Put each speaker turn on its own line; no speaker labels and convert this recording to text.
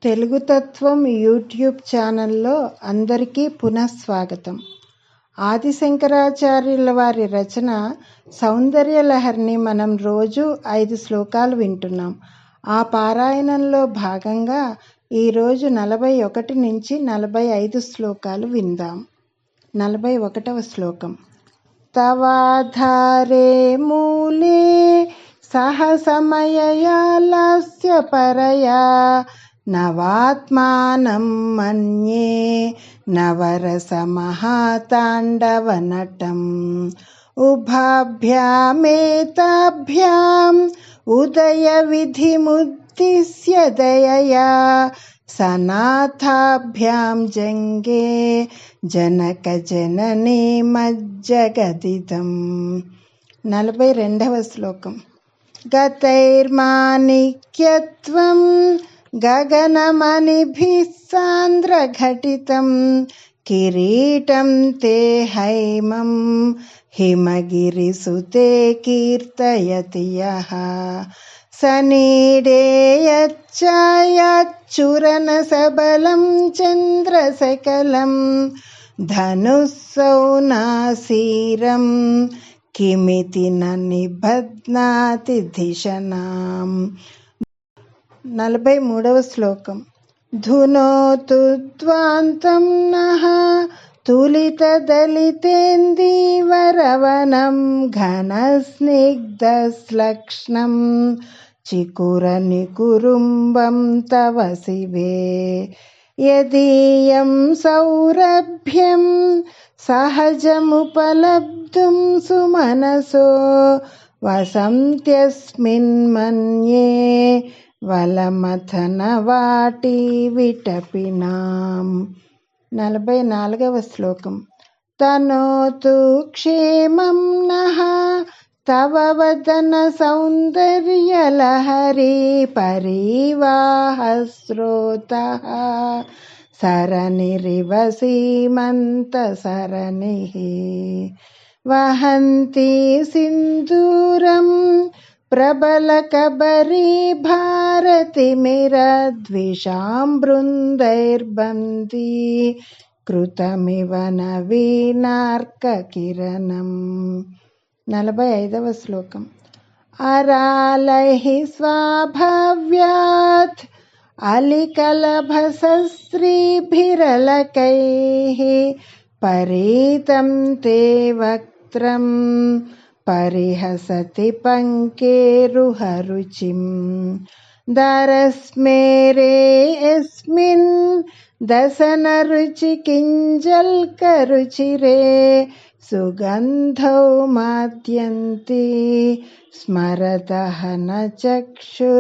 తెలుగు తత్వం యూట్యూబ్ ఛానల్లో అందరికీ పునఃస్వాగతం. ఆదిశంకరాచార్యుల వారి రచన సౌందర్యలహరిని మనం రోజు 5 శ్లోకాలు వింటున్నాం. ఆ పారాయణంలో భాగంగా ఈరోజు 41 నుంచి 45 శ్లోకాలు విందాం. 41వ శ్లోకం. తవాధారే మూలే సహసమయయాలాస్య పరయా నవాత్మానం మన్యే నవరసమహాతాండవనటం ఉభాభ్యామేతాభ్యాం ఉదయ విధిముద్దిశ్య దయయా సనాథాభ్యాం జంగే జనక జననీ మజ్జగదిదం. 42వ శ్లోకం. గతైర్మాణిక్యత్వం గగనమణిభిః సాంద్రఘటితం కిరీటం తే హైమం హిమగిరిసుతే కీర్తయతి యః సనీడేయచ్ఛాయాచ్చురణ సబలం చంద్రసకలం ధనుస్సౌనాసీరం కిమితి న నిబధ్నాతి ధిషణాం. 43వ శ్లోకం. ధునోతు ధ్వాంతం నః తులితదలితేందీవరవనం ఘనస్నిగ్ధశ్లక్ష్ణం చికురనికురుంబం తవ శివే యదీయం సౌరభ్యం సహజముపలబ్ధుం సుమనసో వసంత్యస్మిన్ మన్యే వలమథనవాటి విటపినాం. 44వ శ్లోకం. తనోతు క్షేమం నః తవ వదన సౌందర్యలహరీ పరీవాహ స్రోతః సరణిరివ సీమంత సరణిః వహంతి సింధూరం ప్రబలకబరీ భారతిమిరద్విషాం బృందైర్బంధీ కృతమివ నవీనార్కకిరణం. 45వ శ్లోకం. అరాలైః స్వాభావ్యాత్ అలికలభసస్త్రీభిరలకైః పరీతం తే వక్త్రం పరిహసతి పంకేరుహరుచిం దరస్మేరే యస్మిన్ దశనరుచి కింజల్కరుచిరే సుగంధౌ మాద్యంతి స్మరదహన చక్షుర్మధులిహః.